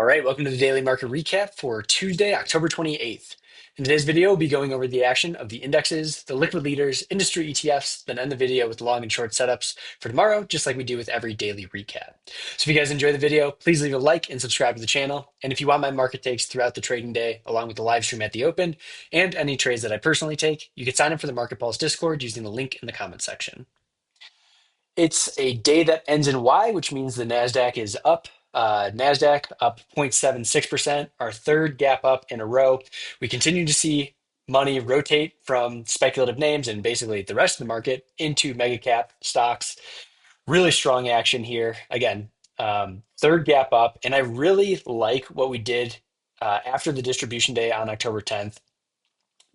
All right, welcome to the daily market recap for Tuesday, October 28th. In today's video, we'll be going over the action of the indexes, the liquid leaders, industry ETFs, then end the video with long and short setups for tomorrow, just like we do with every daily recap. So if you guys enjoy the video, please leave a like and subscribe to the channel. And if you want my market takes throughout the trading day, along with the live stream at the open and any trades that I personally take, you can sign up for the Market Pulse Discord using the link in the comment section. It's a day that ends in Y, which means the NASDAQ is up. NASDAQ up 0.76%, our third gap up in a row. We continue to see money rotate from speculative names and basically the rest of the market into mega cap stocks. Really strong action here. Again, third gap up. And I really like what we did after the distribution day on October 10th.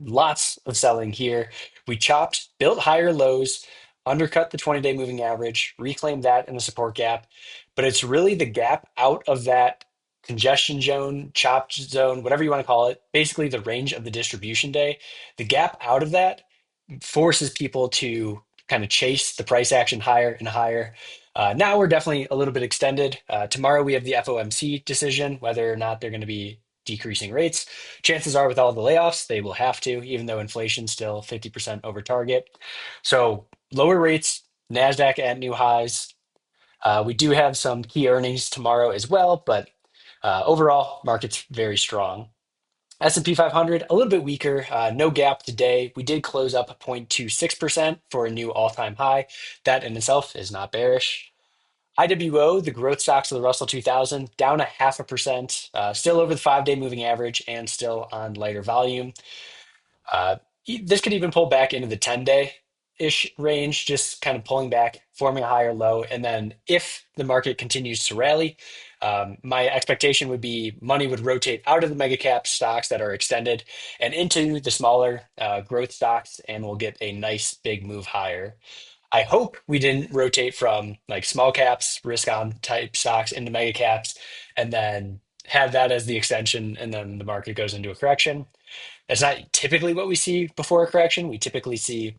Lots of selling here. We chopped, built higher lows, undercut the 20-day moving average, reclaimed that in the support gap. But it's really the gap out of that congestion zone, chopped zone, whatever you want to call it, basically the range of the distribution day. The gap out of that forces people to kind of chase the price action higher and higher. Now we're definitely a little bit extended. Tomorrow we have the FOMC decision, whether or not they're going to be decreasing rates. Chances are, with all the layoffs, they will have to, even though inflation's still 50% over target. So lower rates, NASDAQ at new highs. We do have some key earnings tomorrow as well, but overall, market's very strong. S&P 500, a little bit weaker, no gap today. We did close up 0.26% for a new all-time high. That in itself is not bearish. IWO, the growth stocks of the Russell 2000, down 0.5%, still over the 5-day moving average and still on lighter volume. Uh, this could even pull back into the 10-day-ish range, just kind of pulling back, forming a higher low. And then if the market continues to rally, my expectation would be money would rotate out of the mega cap stocks that are extended and into the smaller growth stocks, and we'll get a nice big move higher. I hope we didn't rotate from like small caps, risk on type stocks into mega caps, and then have that as the extension, and then the market goes into a correction. That's not typically what we see before a correction. We typically see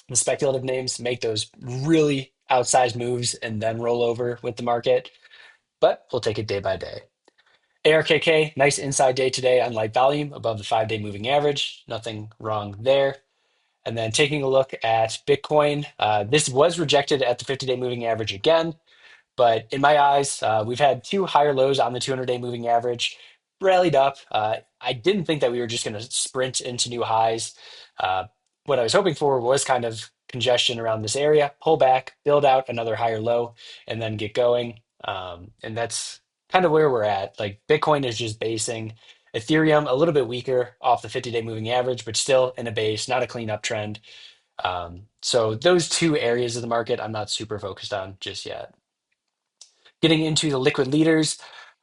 the speculative names make those really outsized moves and then roll over with the market, but we'll take it day by day. ARKK, nice inside day today on light volume above the 5-day moving average. Nothing wrong there. And then taking a look at Bitcoin, this was rejected at the 50-day moving average again. But in my eyes, we've had two higher lows on the 200-day moving average, rallied up. I didn't think that we were just going to sprint into new highs. What I was hoping for was kind of congestion around this area, pull back, build out another higher low, and then get going. And that's kind of where we're at. Like Bitcoin is just basing. Ethereum a little bit weaker off the 50-day moving average, but still in a base, not a clean uptrend. So those two areas of the market I'm not super focused on just yet. Getting into the liquid leaders,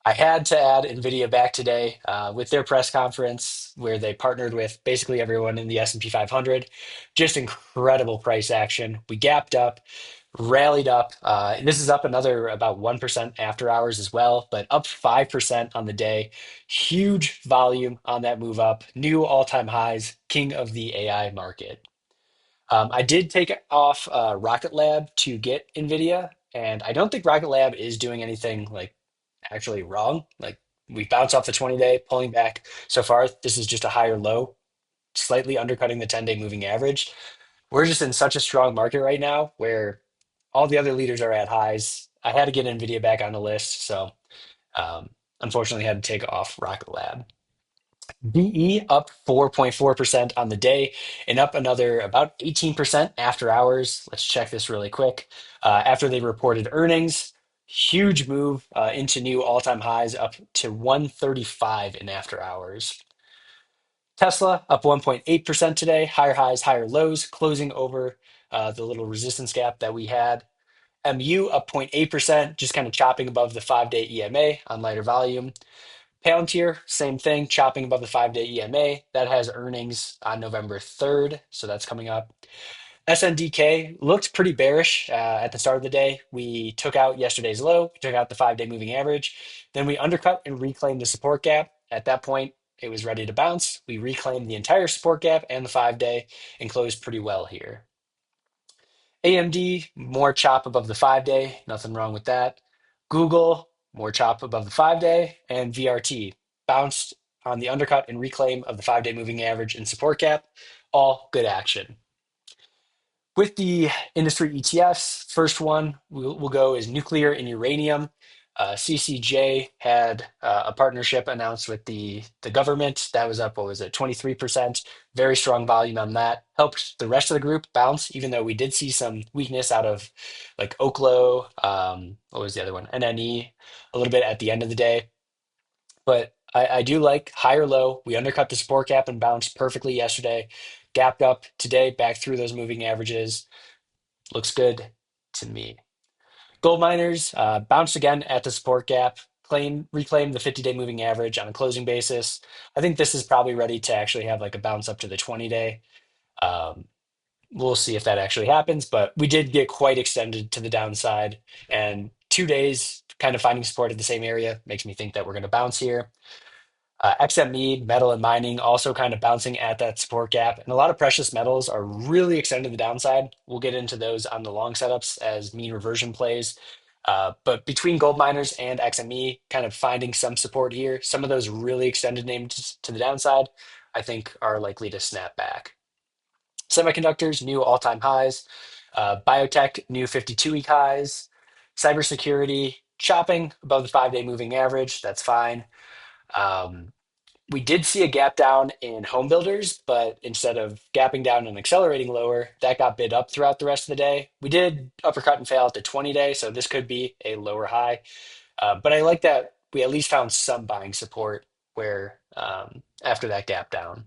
I had to add NVIDIA back today with their press conference where they partnered with basically everyone in the S&P 500. Just incredible price action. We gapped up, rallied up. This is up another about 1% after hours as well, but up 5% on the day. Huge volume on that move up. New all-time highs, king of the AI market. I did take off Rocket Lab to get NVIDIA, and I don't think Rocket Lab is doing anything like actually wrong. Like we bounced off the 20-day, pulling back so far. This is just a higher low, slightly undercutting the 10-day moving average. We're just in such a strong market right now where all the other leaders are at highs. I had to get NVIDIA back on the list, so unfortunately had to take off Rocket Lab. DE up 4.4% on the day and up another about 18% after hours. Let's check this really quick. After they reported earnings, huge move into new all-time highs up to 135 in after hours. Tesla up 1.8% today, higher highs, higher lows, closing over the little resistance gap that we had. MU up 0.8%, just kind of chopping above the 5-day EMA on lighter volume. Palantir, same thing, chopping above the 5-day EMA. That has earnings on November 3rd, so that's coming up. SNDK looked pretty bearish at the start of the day. We took out yesterday's low, we took out the 5-day moving average. Then we undercut and reclaimed the support gap. At that point, it was ready to bounce. We reclaimed the entire support gap and the 5-day and closed pretty well here. AMD, more chop above the 5-day. Nothing wrong with that. Google, more chop above the 5-day, and VRT bounced on the undercut and reclaim of the 5-day moving average and support gap. All good action. With the industry ETFs, first one we'll go is nuclear and uranium. CCJ had a partnership announced with the government that was up, what was it, 23%. Very strong volume on that. Helped the rest of the group bounce, even though we did see some weakness out of like Oklo, what was the other one? NNE, a little bit at the end of the day. But I do like higher low. We undercut the support gap and bounced perfectly yesterday. Gapped up today, back through those moving averages. Looks good to me. Gold miners bounced again at the support gap, reclaim the 50-day moving average on a closing basis. I think this is probably ready to actually have like a bounce up to the 20-day. Um, we'll see if that actually happens, but we did get quite extended to the downside, and 2 days kind of finding support at the same area makes me think that we're going to bounce here. XME, metal and mining, also kind of bouncing at that support gap. And a lot of precious metals are really extended to the downside. We'll get into those on the long setups as mean reversion plays. But between gold miners and XME, kind of finding some support here. Some of those really extended names to the downside, I think, are likely to snap back. Semiconductors, new all-time highs. Biotech, new 52-week highs. Cybersecurity, chopping above the 5-day moving average. That's fine. Um, we did see a gap down in home builders, but instead of gapping down and accelerating lower, that got bid up throughout the rest of the day. We did uppercut and fail at the 20-day, so this could be a lower high. But I like that we at least found some buying support where after that gap down.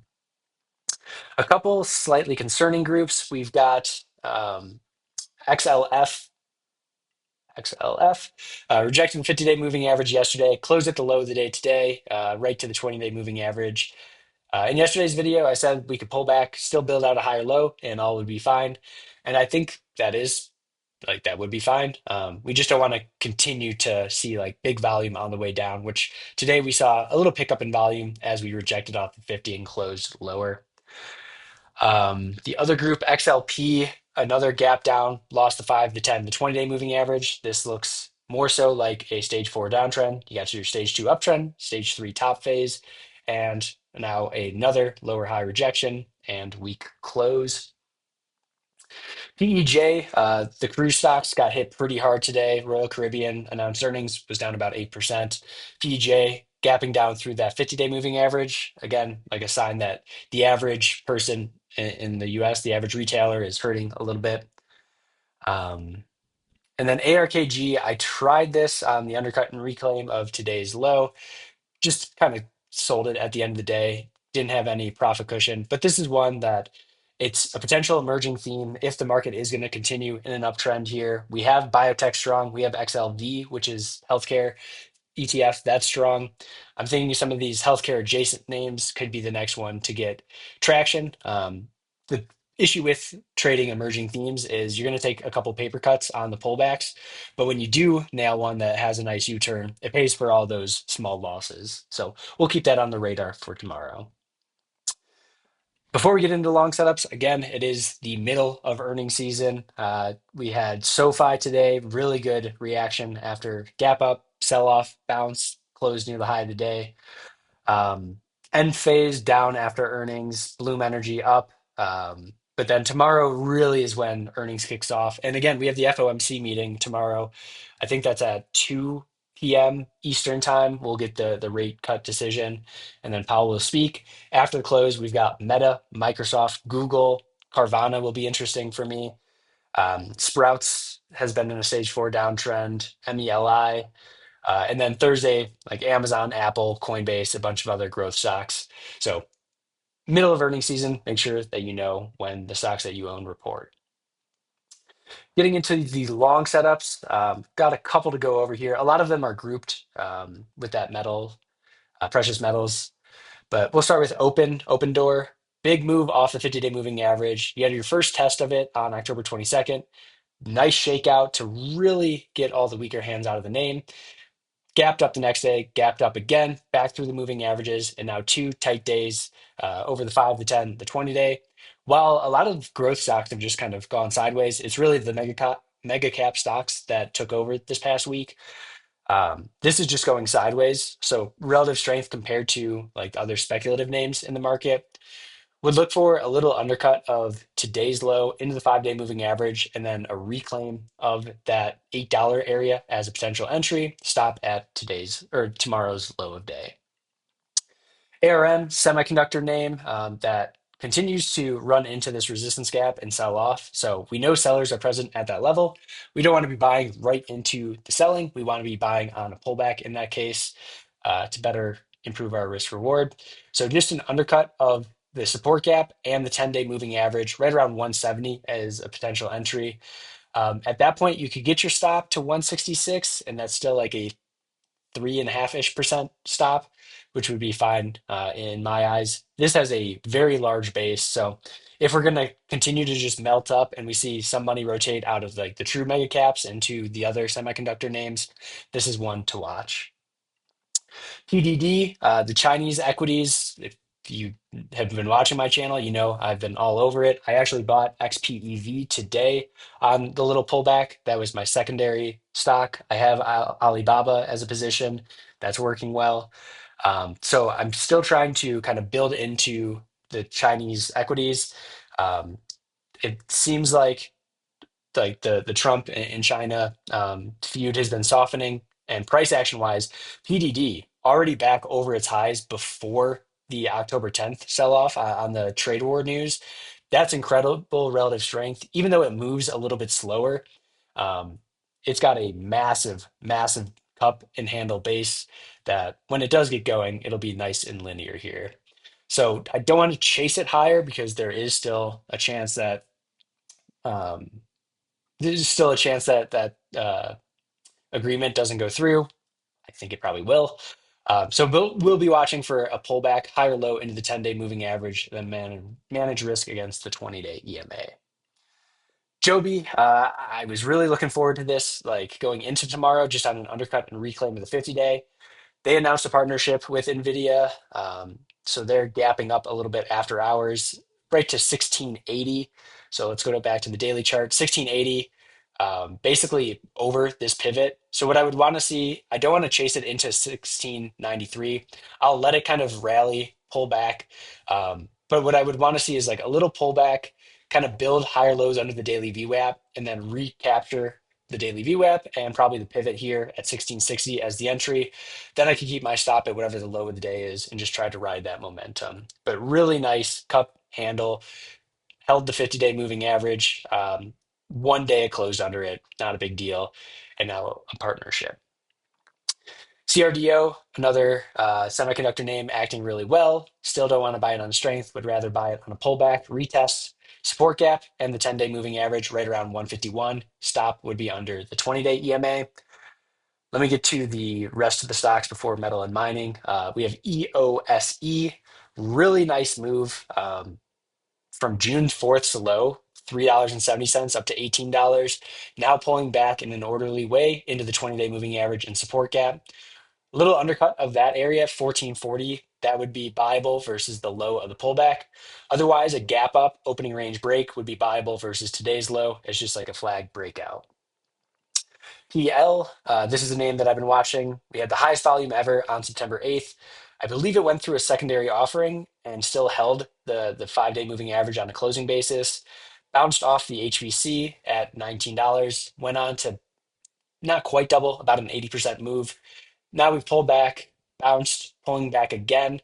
A couple slightly concerning groups. We've got XLF XLF, rejecting 50-day moving average yesterday, closed at the low of the day today, right to the 20-day moving average. In yesterday's video, I said we could pull back, still build out a higher low, and all would be fine. And I think that would be fine. We just don't want to continue to see like big volume on the way down, which today we saw a little pickup in volume as we rejected off the 50 and closed lower. The other group, XLP, another gap down, lost the 5, the 10, the 20-day moving average. This looks more so like a stage 4 downtrend. You got your stage 2 uptrend, stage 3 top phase, and now another lower high rejection and weak close. PEJ, the cruise stocks got hit pretty hard today. Royal Caribbean announced earnings was down about 8%. PEJ gapping down through that 50-day moving average. Again, like a sign that the average person in the US, the average retailer is hurting a little bit. And then ARKG, I tried this on the undercut and reclaim of today's low, just kind of sold it at the end of the day. Didn't have any profit cushion, but this is one that it's a potential emerging theme if the market is going to continue in an uptrend here. We have biotech strong. We have XLV, which is healthcare ETF. That's strong. I'm thinking some of these healthcare adjacent names could be the next one to get traction. The issue with trading emerging themes is you're going to take a couple paper cuts on the pullbacks, but when you do nail one that has a nice U-turn, it pays for all those small losses. So we'll keep that on the radar for tomorrow. Before we get into long setups, again, it is the middle of earnings season. We had SoFi today, really good reaction after gap up, sell off, bounce, closed near the high of the day. Um, End phase down after earnings, Bloom Energy up. But then tomorrow really is when earnings kicks off. And again, we have the FOMC meeting tomorrow. I think that's at 2 p.m. Eastern time. We'll get the rate cut decision, and then Powell will speak. After the close, we've got Meta, Microsoft, Google, Carvana will be interesting for me. Sprouts has been in a stage 4 downtrend, MELI. And then Thursday, like Amazon, Apple, Coinbase, a bunch of other growth stocks. So middle of earnings season, make sure that you know when the stocks that you own report. Getting into the long setups, got a couple to go over here. A lot of them are grouped with that metal, precious metals, but we'll start with open door. Big move off the 50-day moving average. You had your first test of it on October 22nd. Nice shakeout to really get all the weaker hands out of the name. Gapped up the next day, gapped up again, back through the moving averages, and now 2 tight days over the 5, the 10, the 20-day. While a lot of growth stocks have just kind of gone sideways, it's really the mega cap stocks that took over this past week. This is just going sideways. So relative strength compared to like other speculative names in the market. Would look for a little undercut of today's low into the 5-day moving average, and then a reclaim of that $8 area as a potential entry. Stop at today's or tomorrow's low of day. ARM, semiconductor name that continues to run into this resistance gap and sell off. So we know sellers are present at that level. We don't want to be buying right into the selling. We want to be buying on a pullback in that case to better improve our risk reward. So just an undercut of the support gap and the 10-day moving average right around 170 as a potential entry. At that point, you could get your stop to 166, and that's still like a 3.5% stop, which would be fine in my eyes. This has a very large base. So if we're going to continue to just melt up and we see some money rotate out of like the true mega caps into the other semiconductor names, this is one to watch. PDD, the Chinese equities. If you have been watching my channel, you know I've been all over it. I actually bought XPEV today on the little pullback. That was my secondary stock. I have Alibaba as a position. That's working well. So I'm still trying to kind of build into the Chinese equities. Um, it seems like the Trump in China feud has been softening, and price action wise, PDD already back over its highs before the October 10th sell off on the trade war news. That's incredible relative strength, even though it moves a little bit slower. Um, it's got a massive, massive cup and handle base that when it does get going, it'll be nice and linear here. So I don't want to chase it higher because there is still a chance that um, there's still a chance that agreement doesn't go through. I think it probably will. So we'll be watching for a pullback higher low into the 10-day moving average, then manage risk against the 20-day EMA. Joby, I was really looking forward to this, like going into tomorrow, just on an undercut and reclaim of the 50-day. They announced a partnership with NVIDIA. So they're gapping up a little bit after hours, right to 1680. So let's go back to the daily chart, 1680, basically over this pivot. So what I would want to see, I don't want to chase it into 1693. I'll let it kind of rally, pull back. But what I would want to see is like a little pullback, kind of build higher lows under the daily VWAP, and then recapture the daily VWAP and probably the pivot here at 1660 as the entry. Then I can keep my stop at whatever the low of the day is and just try to ride that momentum. But really nice cup handle, held the 50-day moving average. One day it closed under it, not a big deal. And now a partnership. CRDO, another semiconductor name acting really well. Still don't want to buy it on strength, would rather buy it on a pullback, retest, support gap, and the 10-day moving average right around 151. Stop would be under the 20-day EMA. Let me get to the rest of the stocks before metal and mining. We have EOSE, really nice move from June 4th's low, $3.70 up to $18. Now pulling back in an orderly way into the 20-day moving average and support gap. A little undercut of that area, 1440. That would be buyable versus the low of the pullback. Otherwise, a gap up opening range break would be buyable versus today's low. It's just like a flag breakout. PL, this is a name that I've been watching. We had the highest volume ever on September 8th. I believe it went through a secondary offering and still held the 5-day moving average on a closing basis. Bounced off the HVC at $19, went on to not quite double, about an 80% move. Now we've pulled back, bounced, pulling back again.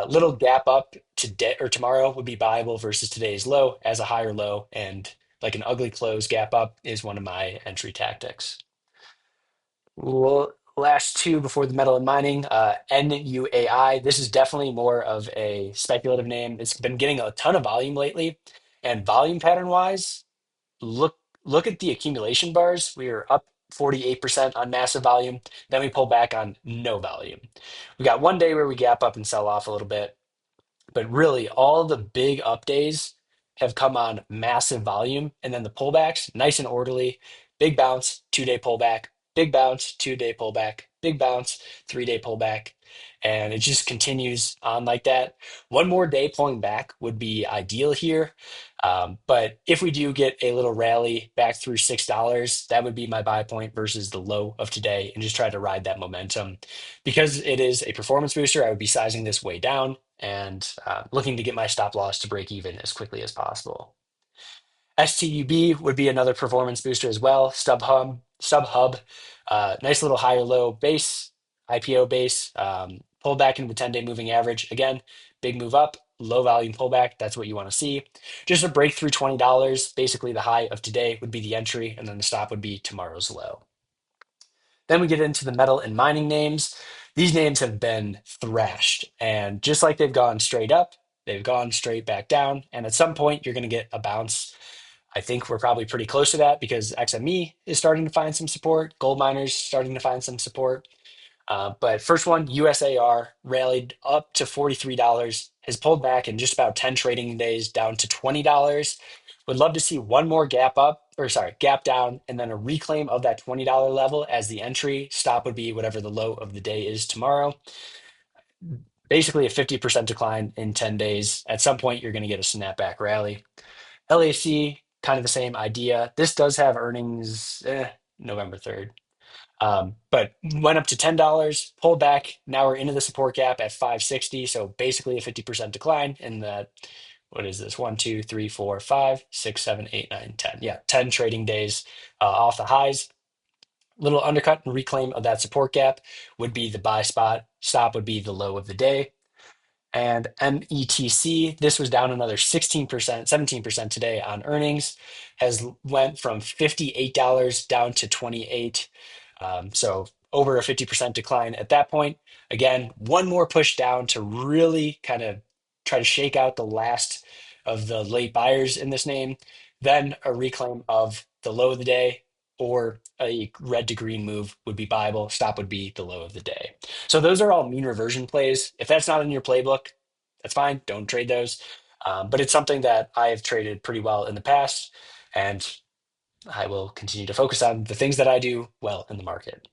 Little gap up today or tomorrow would be buyable versus today's low as a higher low, and like an ugly close gap up is one of my entry tactics. Well, last two before the metal and mining, NUAI. This is definitely more of a speculative name. It's been getting a ton of volume lately, and volume pattern wise, look at the accumulation bars. We are up 48% on massive volume. Then we pull back on no volume. We got one day where we gap up and sell off a little bit, but really all the big up days have come on massive volume. And then the pullbacks, nice and orderly, big bounce, 2-day pullback, big bounce, 2-day pullback, big bounce, 3-day pullback. and it just continues on like that. One more day pulling back would be ideal here. But if we do get a little rally back through $6, that would be my buy point versus the low of today and just try to ride that momentum. Because it is a performance booster, I would be sizing this way down and looking to get my stop loss to break even as quickly as possible. STUB would be another performance booster as well. StubHub, nice little higher low base, IPO base, pull back into the 10-day moving average. Again, big move up, low volume pullback. That's what you want to see. Just a break through $20. Basically, the high of today would be the entry, and then the stop would be tomorrow's low. Then we get into the metal and mining names. These names have been thrashed, and just like they've gone straight up, they've gone straight back down. And at some point, you're going to get a bounce. I think we're probably pretty close to that because XME is starting to find some support. Gold miners starting to find some support. But first one, USAR rallied up to $43, has pulled back in just about 10 trading days down to $20. Would love to see one more gap up, or sorry, gap down, and then a reclaim of that $20 level as the entry. Stop would be whatever the low of the day is tomorrow. Basically a 50% decline in 10 days. At some point, you're going to get a snapback rally. LAC, kind of the same idea. This does have earnings November 3rd. But went up to $10, pulled back. Now we're into the support gap at 560. So basically a 50% decline in that. What is this? 1, 2, 3, 4, 5, 6, 7, 8, 9, 10. Yeah, 10 trading days off the highs. Little undercut and reclaim of that support gap would be the buy spot. Stop would be the low of the day. And METC, this was down another 16%, 17% today on earnings, has went from $58 down to 28. So over a 50% decline at that point. Again, one more push down to really kind of try to shake out the last of the late buyers in this name, then a reclaim of the low of the day, or a red to green move would be buyable. Stop would be the low of the day. So those are all mean reversion plays. If that's not in your playbook, that's fine. Don't trade those. But it's something that I have traded pretty well in the past, and I will continue to focus on the things that I do well in the market.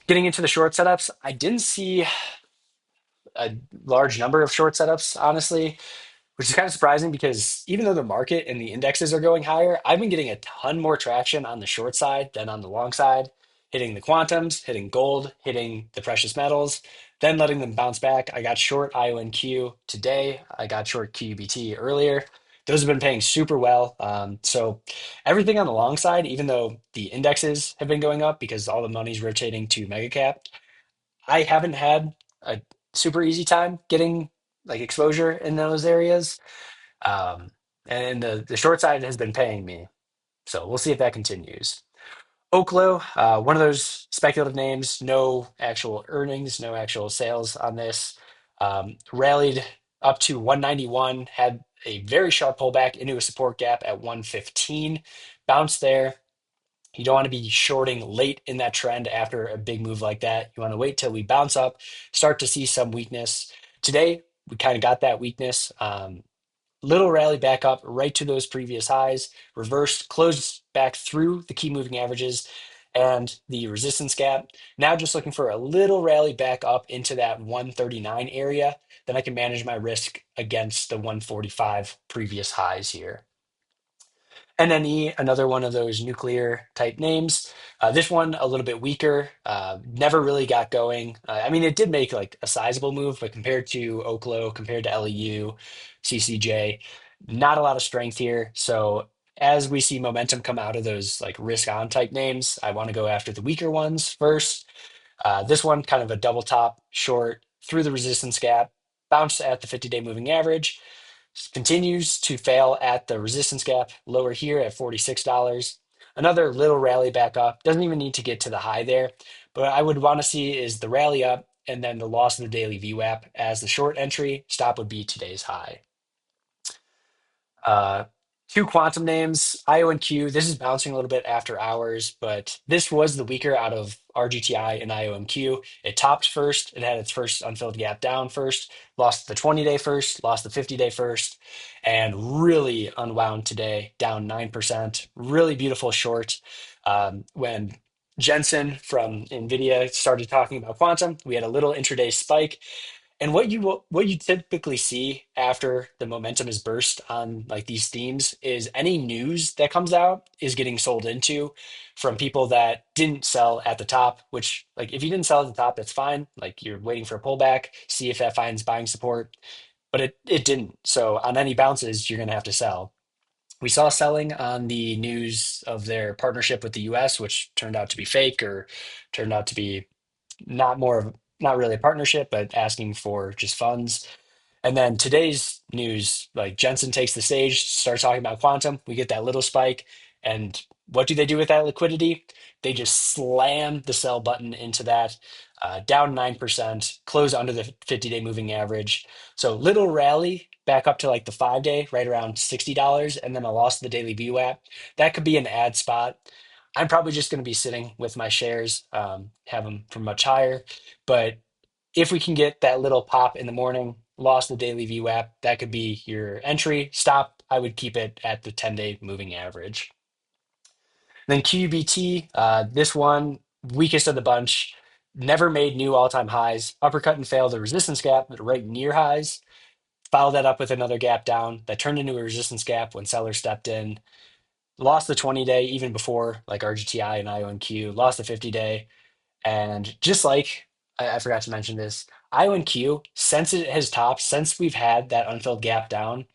Getting into the short setups, I didn't see a large number of short setups, honestly, which is kind of surprising because even though the market and the indexes are going higher, I've been getting a ton more traction on the short side than on the long side, hitting the quantums, hitting gold, hitting the precious metals, then letting them bounce back. I got short IONQ today. I got short QUBT earlier. Those have been paying super well. So everything on the long side, even though the indexes have been going up because all the money's rotating to mega cap, I haven't had a super easy time getting like exposure in those areas. Um, and the short side has been paying me. So we'll see if that continues. Oklo, one of those speculative names, no actual earnings, no actual sales on this. Rallied up to 191, had a very sharp pullback into a support gap at 115, bounced there. You don't want to be shorting late in that trend after a big move like that. You want to wait till we bounce up, start to see some weakness. Today, we kind of got that weakness. Little rally back up right to those previous highs, reversed, closed back through the key moving averages and the resistance gap. Now just looking for a little rally back up into that 139 area. Then I can manage my risk against the 145 previous highs here. NNE, another one of those nuclear type names. This one a little bit weaker, never really got going. I mean, it did make like a sizable move, but compared to Oklo, compared to LEU, CCJ, not a lot of strength here. So as we see momentum come out of those like risk on type names, I want to go after the weaker ones first. This one kind of a double top short through the resistance gap, bounced at the 50-day moving average, continues to fail at the resistance gap lower here at $46. Another little rally back up. Doesn't even need to get to the high there. But I would want to see is the rally up and then the loss of the daily VWAP as the short entry. Stop would be today's high. Two quantum names, IONQ. This is bouncing a little bit after hours, but this was the weaker out of RGTI and IONQ. It topped first. It had its first unfilled gap down first, lost the 20-day first, lost the 50-day first, and really unwound today, down 9%. Really beautiful short when Jensen from NVIDIA started talking about quantum. We had a little intraday spike. And what you typically see after the momentum is burst on like these themes is any news that comes out is getting sold into from people that didn't sell at the top, which like if you didn't sell at the top, that's fine. Like you're waiting for a pullback, see if that finds buying support, but it didn't. So on any bounces, you're gonna have to sell. We saw selling on the news of their partnership with the US, which turned out to be fake or turned out to be not really a partnership, but asking for just funds. And then today's news, like Jensen takes the stage, starts talking about quantum. We get that little spike. And what do they do with that liquidity? They just slam the sell button into that, down 9%, close under the 50-day moving average. So little rally back up to like the 5-day, right around $60, and then a loss to the daily VWAP. That could be an ad spot. I'm probably just going to be sitting with my shares, have them from much higher. But if we can get that little pop in the morning, lost the daily VWAP, that could be your entry. Stop, I would keep it at the 10-day moving average. Then QUBT, this one, weakest of the bunch, never made new all-time highs. Uppercut and failed the resistance gap right near highs. Followed that up with another gap down that turned into a resistance gap when sellers stepped in. Lost the 20-day even before like RGTI and IONQ. Lost the 50-day. And just like I forgot to mention this, IONQ, since it has topped, since we've had that unfilled gap down,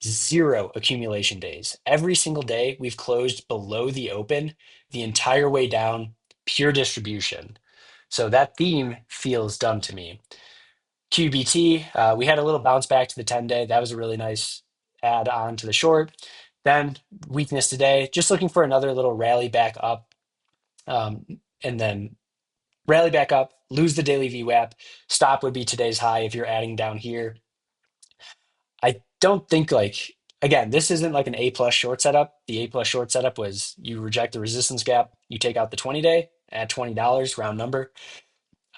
zero accumulation days. Every single day we've closed below the open the entire way down, pure distribution. So that theme feels done to me. QBT, we had a little bounce back to the 10-day. That was a really nice add on to the short. Then weakness today, just looking for another little rally back up. And then rally back up, lose the daily VWAP. Stop would be today's high if you're adding down here. I don't think like again, this isn't like an A plus short setup. The A plus short setup was you reject the resistance gap, you take out the 20-day at $20, round number.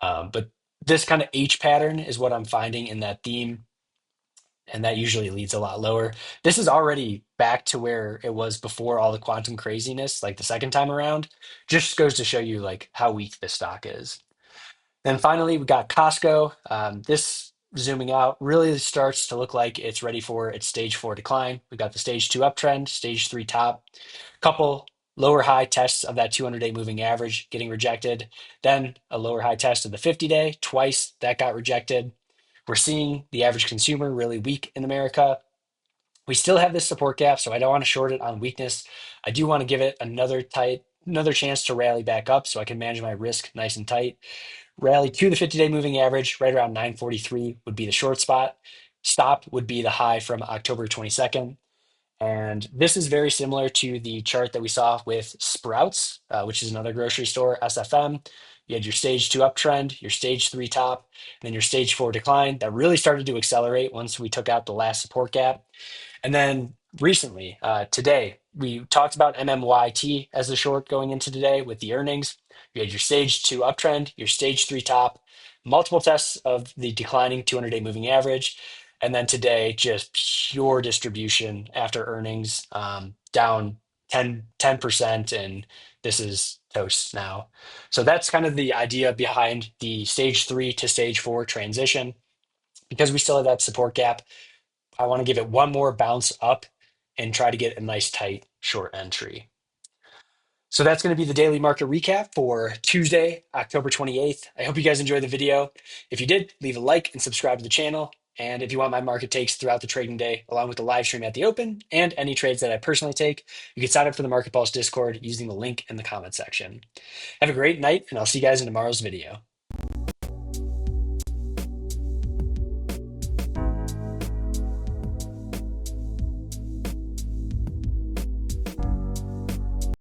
But this kind of H pattern is what I'm finding in that theme, and that usually leads a lot lower. This is already back to where it was before all the quantum craziness, like the second time around. Just goes to show you like how weak this stock is. Then finally, we got Costco. This zooming out really starts to look like it's ready for its stage 4 decline. We got the stage 2 uptrend, stage 3 top, couple lower high tests of that 200-day moving average getting rejected, then a lower high test of the 50-day, twice that got rejected. We're seeing the average consumer really weak in America. We still have this support gap, so I don't want to short it on weakness. I do want to give it another chance to rally back up so I can manage my risk nice and tight. Rally to the 50-day moving average, right around 943 would be the short spot. Stop would be the high from October 22nd. And this is very similar to the chart that we saw with Sprouts, which is another grocery store, SFM. You had your stage 2 uptrend, your stage 3 top, and then your stage 4 decline. That really started to accelerate once we took out the last support gap. And then recently, today, we talked about MMYT as the short going into today with the earnings. You had your stage 2 uptrend, your stage 3 top, multiple tests of the declining 200-day moving average. And then today, just pure distribution after earnings, down 10%. And this is toast now. So that's kind of the idea behind the stage 3 to stage 4 transition. Because we still have that support gap, I want to give it one more bounce up and try to get a nice tight short entry. So that's going to be the daily market recap for Tuesday, October 28th. I hope you guys enjoyed the video. If you did, leave a like and subscribe to the channel. And if you want my market takes throughout the trading day, along with the live stream at the open and any trades that I personally take, you can sign up for the Market Pulse Discord using the link in the comment section. Have a great night, and I'll see you guys in tomorrow's video.